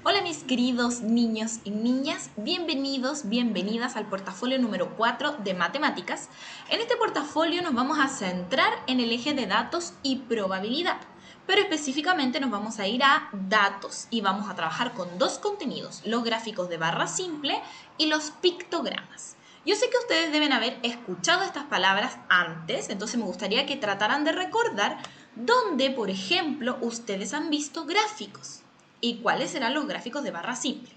Hola mis queridos niños y niñas, bienvenidos, bienvenidas al portafolio número 4 de matemáticas. En este portafolio nos vamos a centrar en el eje de datos y probabilidad, pero específicamente nos vamos a ir a datos y vamos a trabajar con dos contenidos, los gráficos de barra simple y los pictogramas. Yo sé que ustedes deben haber escuchado estas palabras antes, entonces me gustaría que trataran de recordar dónde, por ejemplo, ustedes han visto gráficos. ¿Y cuáles serán los gráficos de barra simple?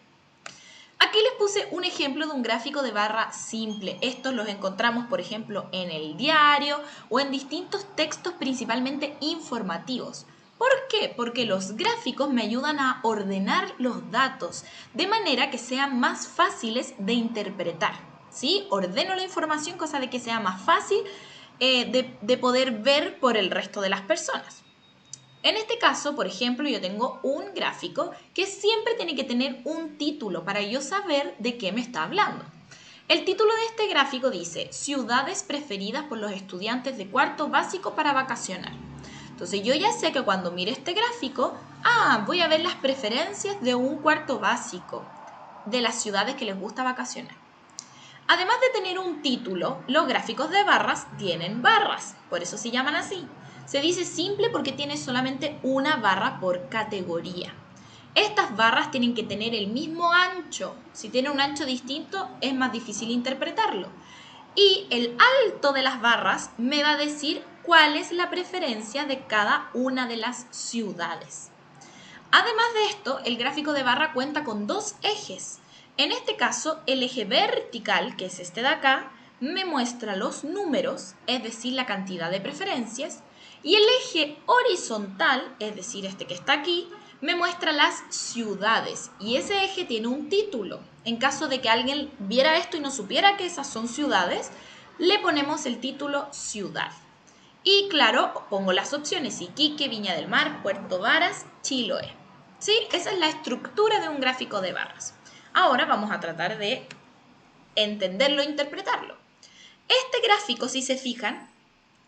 Aquí les puse un ejemplo de un gráfico de barra simple. Estos los encontramos, por ejemplo, en el diario o en distintos textos principalmente informativos. ¿Por qué? Porque los gráficos me ayudan a ordenar los datos de manera que sean más fáciles de interpretar. ¿Sí? Ordeno la información, cosa de que sea más fácil de poder ver por el resto de las personas. En este caso, por ejemplo, yo tengo un gráfico que siempre tiene que tener un título para yo saber de qué me está hablando. El título de este gráfico dice ciudades preferidas por los estudiantes de cuarto básico para vacacionar. Entonces yo ya sé que cuando mire este gráfico, voy a ver las preferencias de un cuarto básico de las ciudades que les gusta vacacionar. Además de tener un título, los gráficos de barras tienen barras, por eso se llaman así. Se dice simple porque tiene solamente una barra por categoría. Estas barras tienen que tener el mismo ancho. Si tiene un ancho distinto, es más difícil interpretarlo. Y el alto de las barras me va a decir cuál es la preferencia de cada una de las ciudades. Además de esto, el gráfico de barra cuenta con dos ejes. En este caso, el eje vertical, que es este de acá, me muestra los números, es decir, la cantidad de preferencias, y el eje horizontal, es decir, este que está aquí, me muestra las ciudades, y ese eje tiene un título. En caso de que alguien viera esto y no supiera que esas son ciudades, le ponemos el título ciudad. Y claro, pongo las opciones: Iquique, Viña del Mar, Puerto Varas, Chiloé. ¿Sí? Esa es la estructura de un gráfico de barras. Ahora vamos a tratar de entenderlo e interpretarlo. Este gráfico, si se fijan,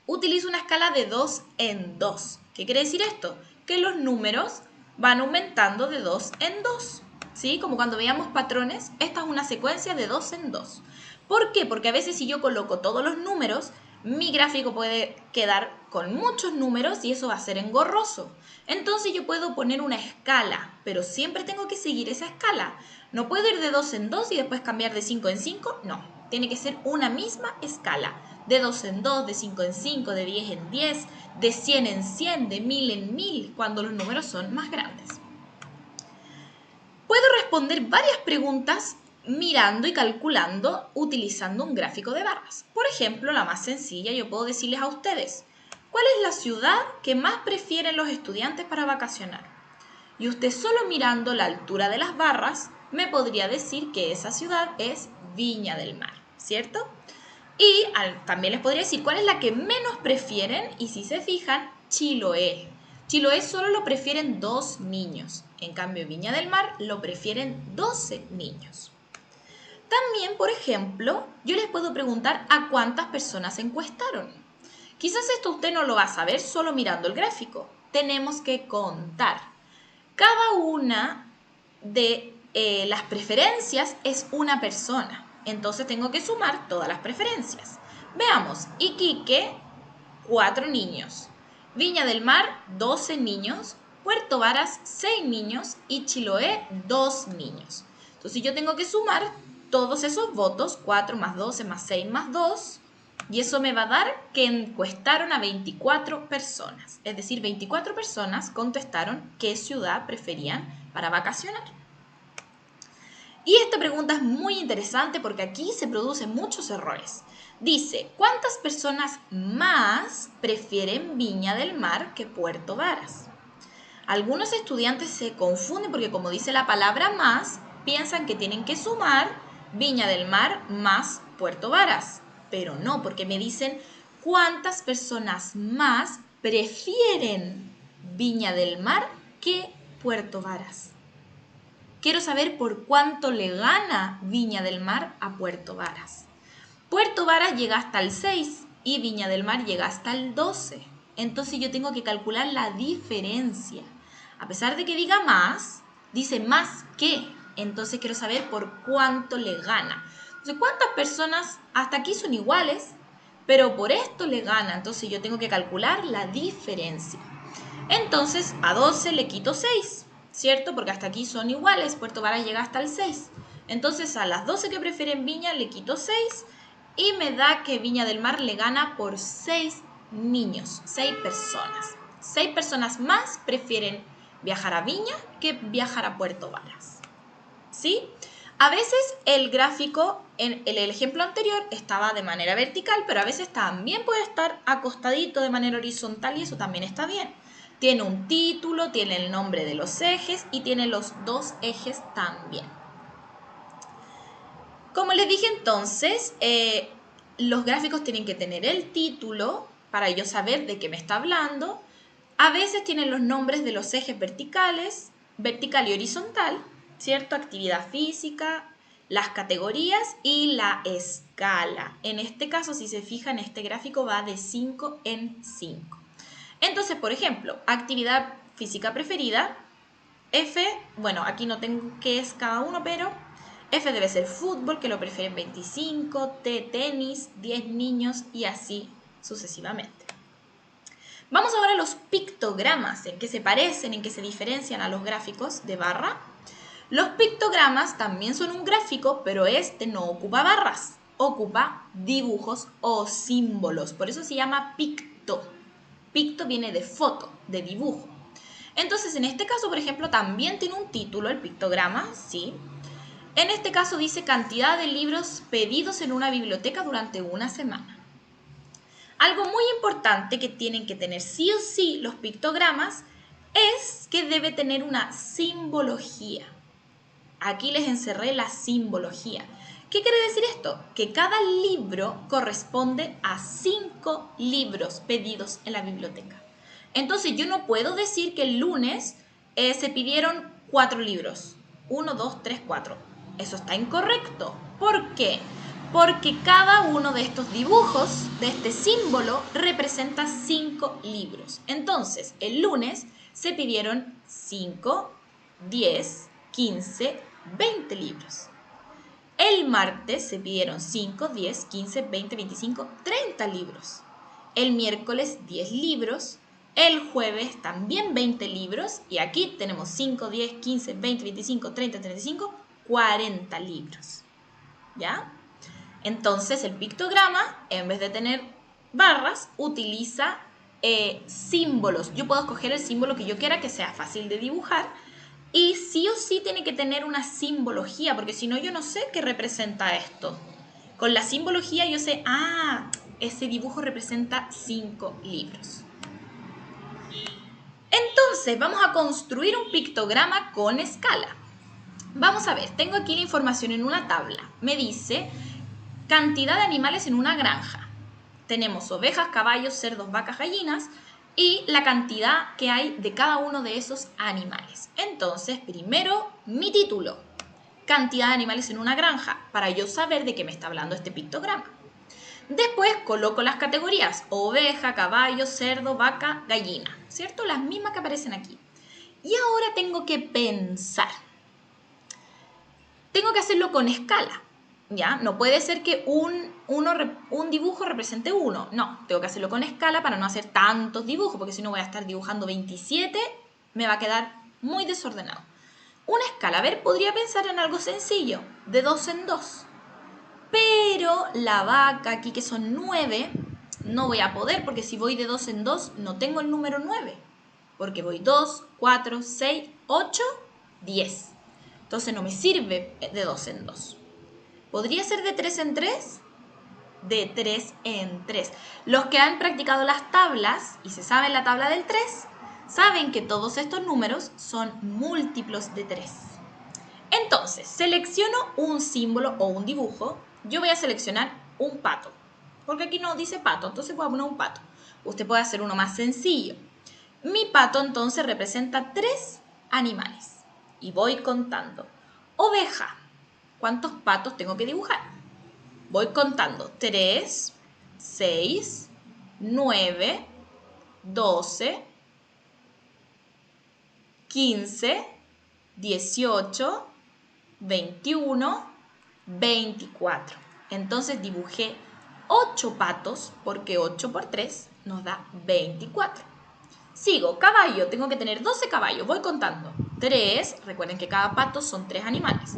utiliza una escala de 2 en 2. ¿Qué quiere decir esto? Que los números van aumentando de 2 en 2. ¿Sí? Como cuando veíamos patrones, esta es una secuencia de 2 en 2. ¿Por qué? Porque a veces si yo coloco todos los números, mi gráfico puede quedar con muchos números y eso va a ser engorroso. Entonces yo puedo poner una escala, pero siempre tengo que seguir esa escala. No puedo ir de 2 en 2 y después cambiar de 5 en 5, no. Tiene que ser una misma escala. De 2 en 2, de 5 en 5, de 10 en 10, de 100 en 100, de 1000 en 1000, cuando los números son más grandes. Puedo responder varias preguntas mirando y calculando utilizando un gráfico de barras. Por ejemplo, la más sencilla, yo puedo decirles a ustedes, ¿cuál es la ciudad que más prefieren los estudiantes para vacacionar? Y usted solo mirando la altura de las barras me podría decir que esa ciudad es Viña del Mar, ¿cierto? Y también les podría decir cuál es la que menos prefieren, y si se fijan, Chiloé. Chiloé solo lo prefieren 2 niños, en cambio Viña del Mar lo prefieren 12 niños. También, por ejemplo, yo les puedo preguntar a cuántas personas encuestaron. Quizás esto usted no lo va a saber solo mirando el gráfico. Tenemos que contar. Cada una de las preferencias es una persona. Entonces tengo que sumar todas las preferencias. Veamos, Iquique, 4 niños. Viña del Mar, 12 niños. Puerto Varas, 6 niños. Y Chiloé, 2 niños. Entonces yo tengo que sumar todos esos votos, 4 más 12 más 6 más 2. Y eso me va a dar que encuestaron a 24 personas. Es decir, 24 personas contestaron qué ciudad preferían para vacacionar. Y esta pregunta es muy interesante porque aquí se producen muchos errores. Dice, ¿cuántas personas más prefieren Viña del Mar que Puerto Varas? Algunos estudiantes se confunden porque como dice la palabra más, piensan que tienen que sumar Viña del Mar más Puerto Varas. Pero no, porque me dicen cuántas personas más prefieren Viña del Mar que Puerto Varas. Quiero saber por cuánto le gana Viña del Mar a Puerto Varas. Puerto Varas llega hasta el 6 y Viña del Mar llega hasta el 12. Entonces yo tengo que calcular la diferencia. A pesar de que diga más, Dice más que. Entonces quiero saber por cuánto le gana. Entonces, ¿cuántas personas hasta aquí son iguales? Pero por esto le gana. Entonces yo tengo que calcular la diferencia. Entonces a 12 le quito 6, ¿cierto? Porque hasta aquí son iguales. Puerto Varas llega hasta el 6. Entonces a las 12 que prefieren Viña le quito 6 y me da que Viña del Mar le gana por 6 niños, 6 personas. 6 personas más prefieren viajar a Viña que viajar a Puerto Varas. ¿Sí? A veces el gráfico en el ejemplo anterior estaba de manera vertical, pero a veces también puede estar acostadito de manera horizontal y eso también está bien. Tiene un título, tiene el nombre de los ejes y tiene los dos ejes también. Como les dije entonces, los gráficos tienen que tener el título para yo saber de qué me está hablando. A veces tienen los nombres de los ejes verticales, vertical y horizontal, ¿cierto? Actividad física, las categorías y la escala. En este caso, si se fijan, este gráfico va de 5 en 5. Entonces, por ejemplo, actividad física preferida, F, bueno, aquí no tengo qué es cada uno, pero F debe ser fútbol, que lo prefieren 25, T, tenis, 10 niños y así sucesivamente. Vamos ahora a los pictogramas, en qué se parecen, en qué se diferencian a los gráficos de barra. Los pictogramas también son un gráfico, pero este no ocupa barras, ocupa dibujos o símbolos, por eso se llama picto. Picto viene de foto, de dibujo. Entonces, en este caso, por ejemplo, también tiene un título, el pictograma, ¿sí? En este caso dice cantidad de libros pedidos en una biblioteca durante una semana. Algo muy importante que tienen que tener sí o sí los pictogramas es que debe tener una simbología. Aquí les encerré la simbología. ¿Qué quiere decir esto? Que cada libro corresponde a 5 libros pedidos en la biblioteca. Entonces yo no puedo decir que el lunes se pidieron 4 libros. 1, 2, 3, 4. Eso está incorrecto. ¿Por qué? Porque cada uno de estos dibujos, de este símbolo, representa 5 libros. Entonces, el lunes se pidieron 5, 10, 15, 20 libros. El martes se pidieron 5, 10, 15, 20, 25, 30 libros. El miércoles 10 libros. El jueves también 20 libros. Y aquí tenemos 5, 10, 15, 20, 25, 30, 35, 40 libros. ¿Ya? Entonces el pictograma, en vez de tener barras, utiliza símbolos. Yo puedo escoger el símbolo que yo quiera que sea fácil de dibujar y sí o sí tiene que tener una simbología, porque si no yo no sé qué representa esto. Con la simbología yo sé, ese dibujo representa 5 libros. Entonces vamos a construir un pictograma con escala. Vamos a ver, tengo aquí la información en una tabla. Me dice cantidad de animales en una granja. Tenemos ovejas, caballos, cerdos, vacas, gallinas y la cantidad que hay de cada uno de esos animales. Entonces, primero, mi título. Cantidad de animales en una granja, para yo saber de qué me está hablando este pictograma. Después coloco las categorías, oveja, caballo, cerdo, vaca, gallina, ¿cierto? Las mismas que aparecen aquí. Y ahora tengo que pensar. Tengo que hacerlo con escala. ¿Ya? No puede ser que un dibujo represente 1. No, tengo que hacerlo con escala para no hacer tantos dibujos, porque si no voy a estar dibujando 27, me va a quedar muy desordenado. Una escala, a ver, podría pensar en algo sencillo, de 2 en 2. Pero la vaca aquí, que son 9, no voy a poder, porque si voy de 2 en 2, no tengo el número 9. Porque voy 2, 4, 6, 8, 10. Entonces no me sirve de 2 en 2. ¿Podría ser de 3 en 3? De 3 en 3. Los que han practicado las tablas y se saben la tabla del 3, saben que todos estos números son múltiplos de 3. Entonces, selecciono un símbolo o un dibujo. Yo voy a seleccionar un pato, porque aquí no dice pato, entonces voy a poner un pato. Usted puede hacer uno más sencillo. Mi pato entonces representa 3 animales. Y voy contando. Oveja. ¿Cuántos patos tengo que dibujar? Voy contando. 3, 6, 9, 12, 15, 18, 21, 24. Entonces dibujé 8 patos porque 8 por 3 nos da 24. Sigo, caballo, tengo que tener 12 caballos, voy contando. 3, recuerden que cada pato son 3 animales.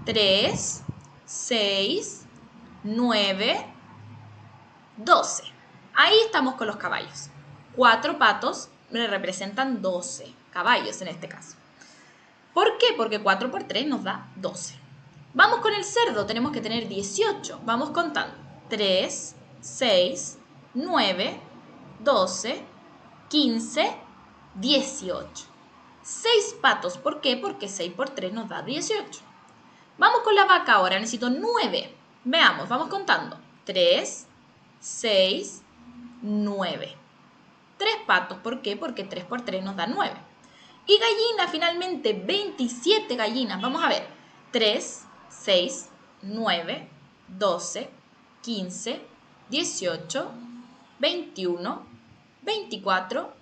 3, 6, 9, 12. Ahí estamos con los caballos. 4 patos me representan 12 caballos en este caso. ¿Por qué? Porque 4 por 3 nos da 12. Vamos con el cerdo, tenemos que tener 18. Vamos contando. 3, 6, 9, 12, 15, 18. 6 patos, ¿por qué? Porque 6 por 3 nos da 18. Vamos con la vaca ahora, necesito 9. Veamos, vamos contando. 3, 6, 9. 3 patos, ¿por qué? Porque 3 por 3 nos da 9. Y gallina, finalmente, 27 gallinas. Vamos a ver. 3, 6, 9, 12, 15, 18, 21, 24,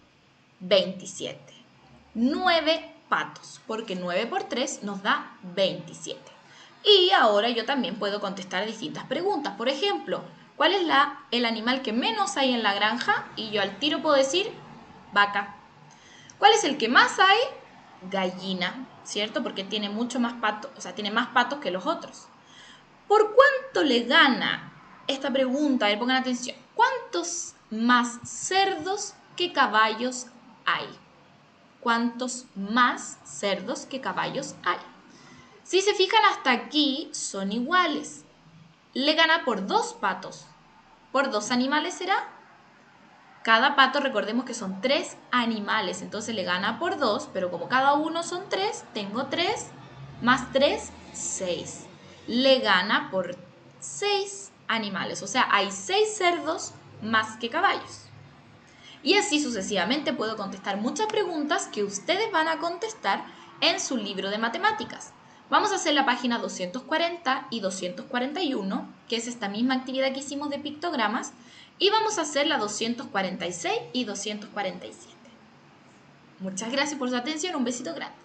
27. 9 patos, porque 9 por 3 nos da 27. Y ahora yo también puedo contestar distintas preguntas. Por ejemplo, ¿cuál es el animal que menos hay en la granja? Y yo al tiro puedo decir vaca. ¿Cuál es el que más hay? Gallina, ¿cierto? Porque tiene mucho más patos, o sea, tiene más patos que los otros. ¿Por cuánto le gana esta pregunta? A ver, pongan atención. ¿Cuántos más cerdos que caballos hay? ¿Cuántos más cerdos que caballos hay? Si se fijan hasta aquí, son iguales. Le gana por 2 patos. ¿Por 2 animales será? Cada pato, recordemos que son 3 animales, entonces le gana por 2, pero como cada uno son 3, tengo 3 más 3, 6. Le gana por 6 animales, o sea, hay 6 cerdos más que caballos. Y así sucesivamente puedo contestar muchas preguntas que ustedes van a contestar en su libro de matemáticas. Vamos a hacer la página 240 y 241, que es esta misma actividad que hicimos de pictogramas, y vamos a hacer la 246 y 247. Muchas gracias por su atención, un besito grande.